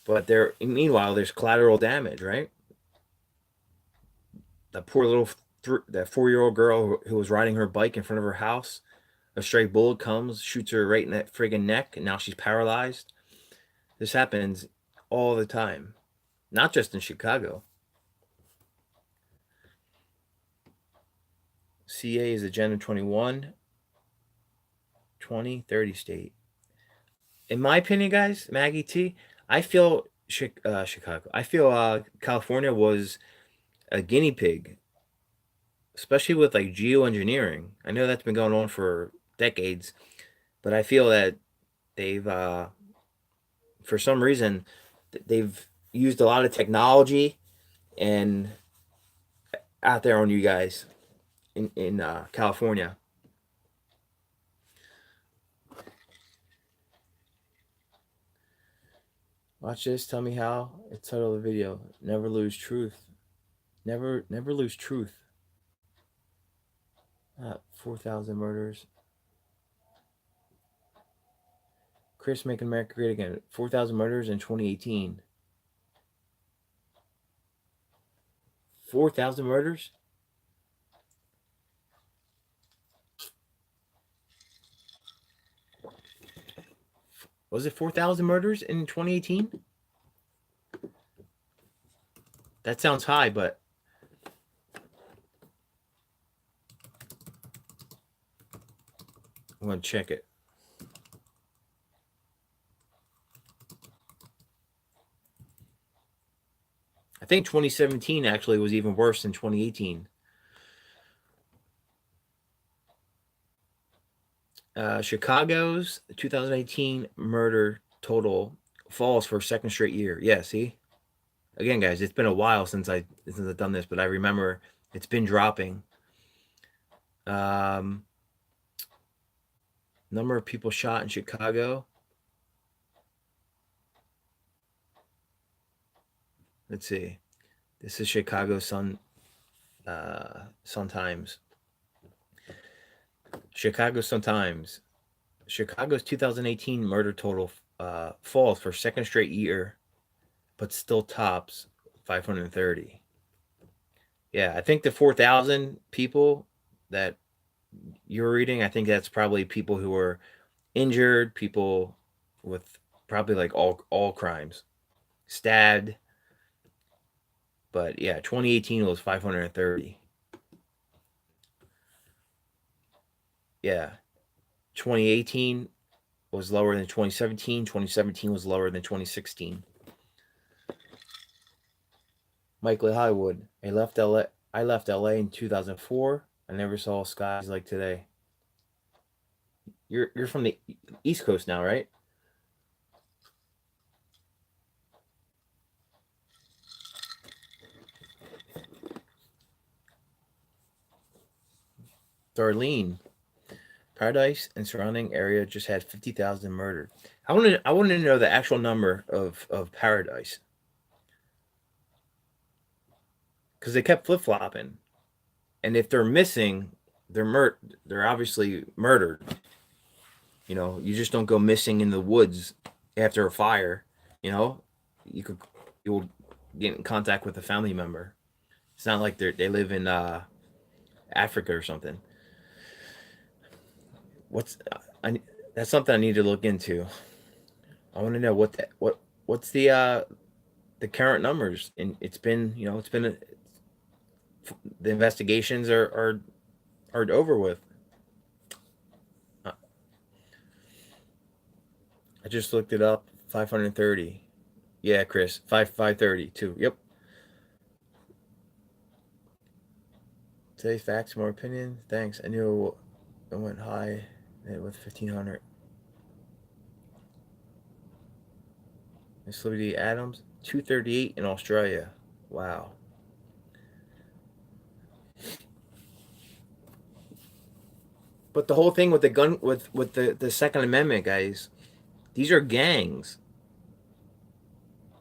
Speaker 4: But meanwhile, there's collateral damage, right? That poor little that 4-year-old girl who was riding her bike in front of her house, a stray bullet comes, shoots her right in that friggin' neck, and now she's paralyzed. This happens all the time, not just in Chicago. CA is Agenda 21, 2030 state. In my opinion, guys, Maggie T, I feel Chicago. I feel California was a guinea pig, especially with like geoengineering. I know that's been going on for decades, but I feel that they've for some reason they've used a lot of technology and out there on you guys in California. Watch this. Tell me how. It's title of the video. Never lose truth. Never lose truth. 4,000 murders. Chris making America great again. 4,000 murders in 2018. 4,000 murders? Was it 4,000 murders in 2018? That sounds high, but I'm going to check it. I think 2017 actually was even worse than 2018. Chicago's 2018 murder total falls for a second straight year. Yeah, see? Again, guys, it's been a while since I've done this, but I remember it's been dropping. Number of people shot in Chicago. Let's see. This is Chicago Sun Times. Chicago Sun-Times. Chicago's 2018 murder total falls for second straight year, but still tops 530. Yeah, I think the 4,000 people that you're reading, I think that's probably people who were injured, people with probably like all crimes, stabbed. But yeah, 2018 was 530. Yeah, 2018 was lower than 2017. 2017 was lower than 2016. Michael Hollywood. I left LA in 2004. I never saw skies like today. You're from the East Coast now, right? Darlene. Paradise and surrounding area just had 50,000 murdered. I wanted to know the actual number of Paradise, because they kept flip flopping, and if they're missing, they're obviously murdered. You know, you just don't go missing in the woods after a fire. You know, you will get in contact with a family member. It's not like they live in Africa or something. That's something I need to look into. I want to know what's the current numbers, and it's been the investigations are over with. I just looked it up. 530. Yeah, Chris, 532. Yep. Today's facts, more opinion. Thanks. I knew it went high with 1,500. Miss Liberty Adams, 238 in Australia. Wow. But the whole thing with the gun, with the Second Amendment, guys, these are gangs.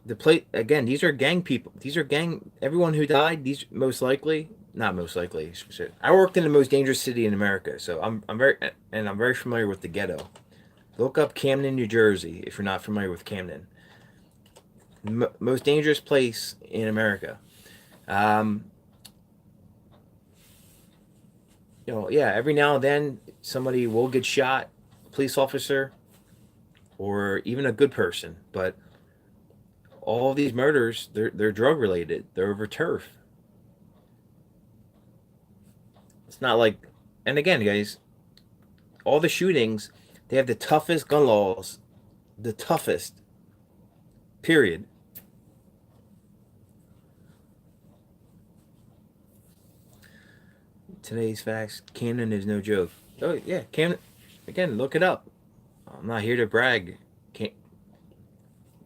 Speaker 4: These are gang people. These are gang. Everyone who died, these not most likely. I worked in the most dangerous city in America, so I'm very familiar with the ghetto. Look up Camden, New Jersey, if you're not familiar with Camden. Most dangerous place in America. Every now and then somebody will get shot, a police officer, or even a good person. But all of these murders, they're drug related. They're over turf. It's not like, and again, guys, all the shootings, they have the toughest gun laws, the toughest. Period. Today's facts. Camden is no joke. Oh yeah, Camden. Again, look it up. I'm not here to brag.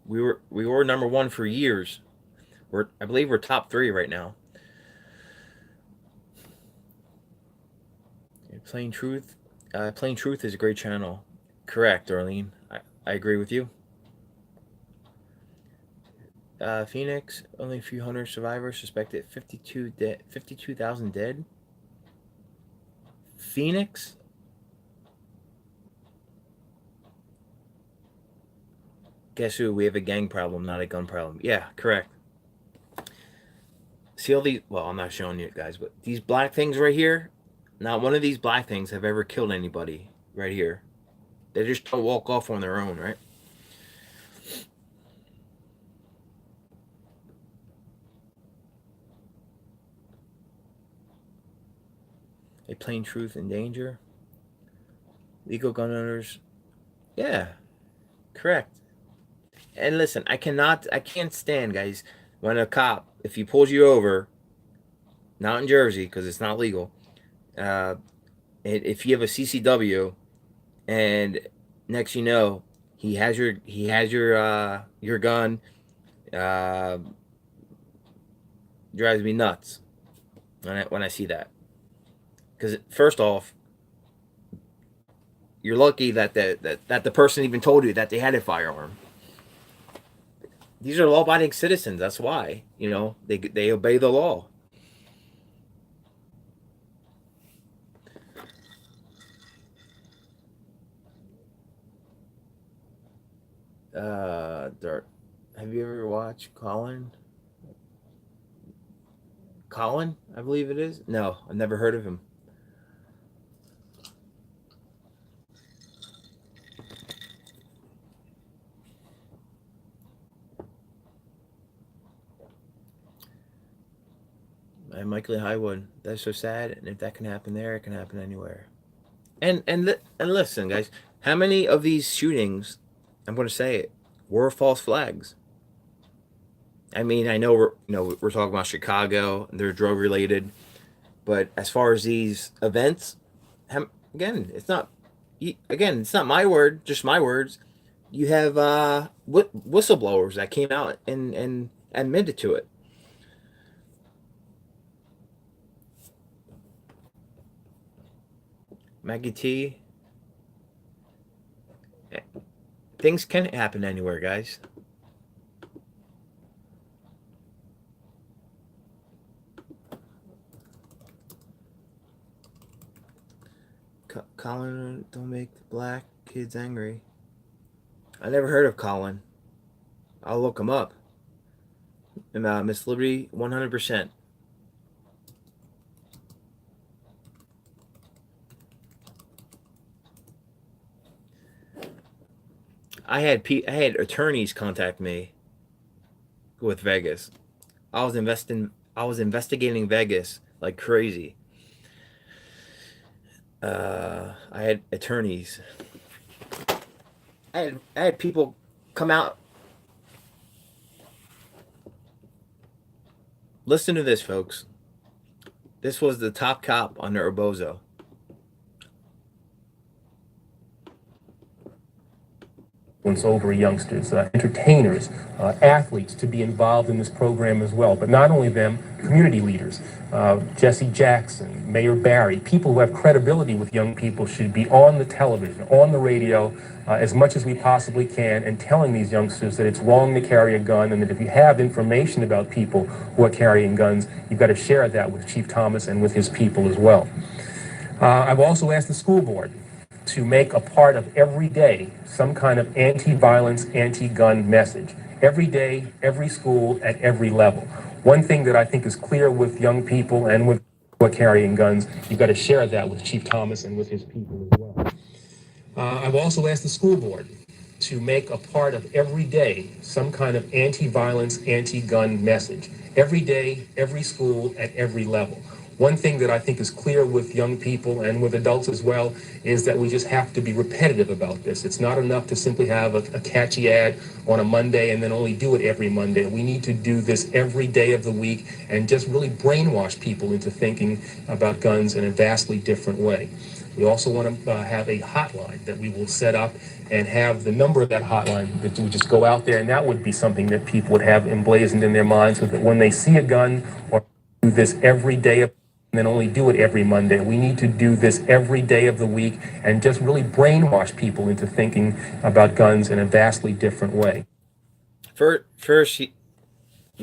Speaker 4: We were number one for years. I believe we're top 3 right now. Plain Truth. Plain Truth is a great channel. Correct, Arlene. I agree with you. Phoenix, only a few hundred survivors, suspected 52,000 dead. Phoenix? Guess who? We have a gang problem, not a gun problem. Yeah, correct. See all these, well, I'm not showing you guys, but these black things right here, not one of these black things have ever killed anybody right here. They just don't walk off on their own, right? A Plain Truth in danger. Legal gun owners. Yeah, correct. And listen, I can't stand, guys, when a cop, if he pulls you over, not in Jersey because it's not legal, if you have a CCW, and next you know he has your gun, drives me nuts when I see that. Because first off, you're lucky that the person even told you that they had a firearm. These are law-abiding citizens. That's why, they obey the law. Dart. Have you ever watched Colin? Colin, I believe it is. No, I've never heard of him. I'm Michael Highwood. That's so sad, and if that can happen there, it can happen anywhere. And listen, guys, how many of these shootings, I'm going to say it, were false flags? I mean, I know we're talking about Chicago, they're drug related, but as far as these events, again, it's not my word, just my words. You have whistleblowers that came out and admitted to it. Maggie T. Things can happen anywhere, guys. Colin, don't make the black kids angry. I never heard of Colin. I'll look him up. And Miss Liberty, 100%. I had attorneys contact me with Vegas. I was investigating Vegas like crazy. I had attorneys. I had people come out. Listen to this, folks. This was the top cop under Obozo.
Speaker 7: Over youngsters, entertainers, athletes to be involved in this program as well. But not only them, community leaders, Jesse Jackson, Mayor Barry, people who have credibility with young people should be on the television, on the radio, as much as we possibly can, and telling these youngsters that it's wrong to carry a gun, and that if you have information about people who are carrying guns, you've got to share that with Chief Thomas and with his people as well. I've also asked the school board to make a part of every day some kind of anti-violence, anti-gun message. Every day, every school, at every level. One thing that I think is clear with young people and with who are carrying guns, you've got to share that with Chief Thomas and with his people as well. I've also asked the school board to make a part of every day some kind of anti-violence, anti-gun message. Every day, every school, at every level. One thing that I think is clear with young people and with adults as well is that we just have to be repetitive about this. It's not enough to simply have a catchy ad on a Monday and then only do it every Monday. We need to do this every day of the week and just really brainwash people into thinking about guns in a vastly different way. We also want to have a hotline that we will set up and have the number of that hotline that we just go out there, and that would be something that people would have emblazoned in their minds so that when they see a gun or do this every day and then only do it every Monday. We need to do this every day of the week and just really brainwash people into thinking about guns in a vastly different way.
Speaker 4: First, he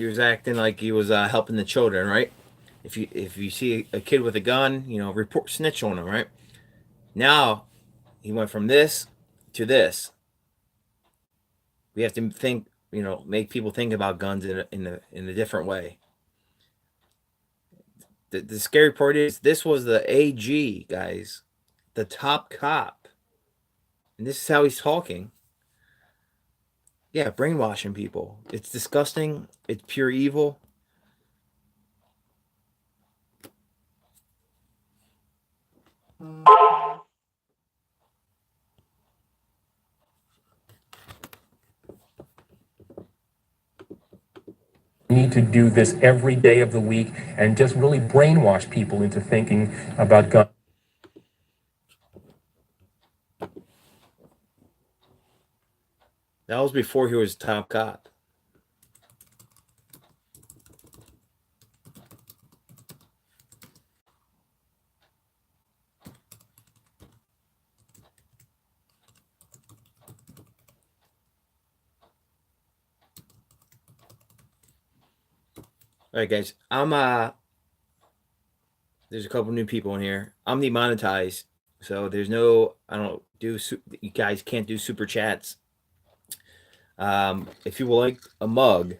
Speaker 4: was acting like he was helping the children, right? If you see a kid with a gun, report, snitch on him, right? Now he went from this to this. We have to think, make people think about guns in a different way. The scary part is this was the AG, guys, the top cop, and this is how he's talking. Yeah, brainwashing people. It's disgusting. It's pure evil.
Speaker 7: We need to do this every day of the week and just really brainwash people into thinking about guns.
Speaker 4: That was before he was top cop. All right, guys. There's a couple new people in here. I'm demonetized, so there's no. I don't do. You guys can't do super chats. If you would like a mug,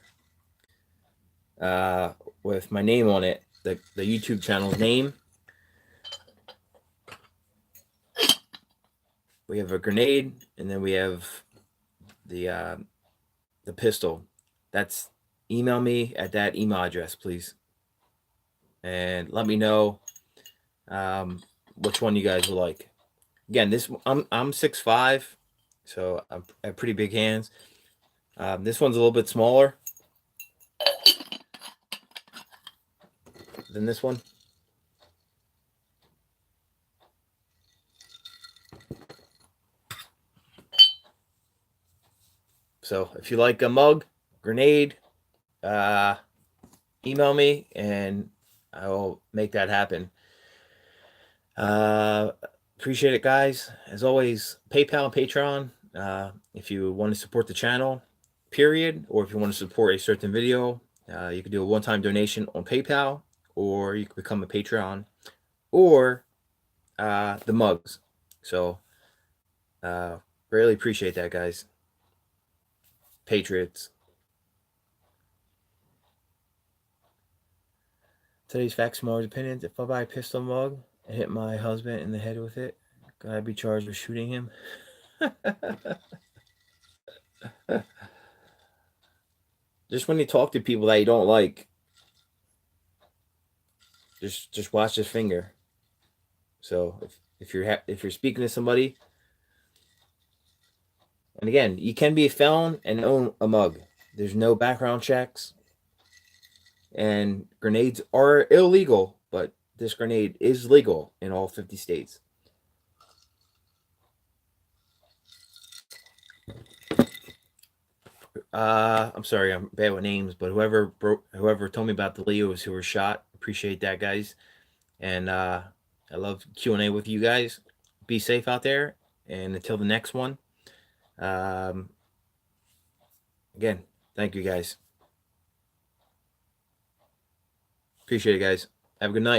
Speaker 4: with my name on it, the YouTube channel's name. We have a grenade, and then we have the pistol. That's. Email me at that email address, please, and let me know which one you guys would like. Again, I'm 6'5", so I have pretty big hands. This one's a little bit smaller than this one. So if you like a mug, grenade, email me and I will make that happen. Appreciate it, guys. As always, PayPal and Patreon. If you want to support the channel, period, or if you want to support a certain video, you can do a one-time donation on PayPal, or you can become a Patreon, or the mugs. So really appreciate that, guys. Patriots. Today's facts, Mars opinions. If I buy a pistol mug and hit my husband in the head with it, could I be charged with shooting him? Just when you talk to people that you don't like, just watch his finger. So if you're speaking to somebody, and again, you can be a felon and own a mug. There's no background checks. And grenades are illegal, but this grenade is legal in all 50 states. I'm sorry, I'm bad with names, but whoever told me about the Leos who were shot, appreciate that, guys. And I love Q&A with you guys. Be safe out there, and until the next one. Again, thank you, guys. Appreciate it, guys. Have a good night.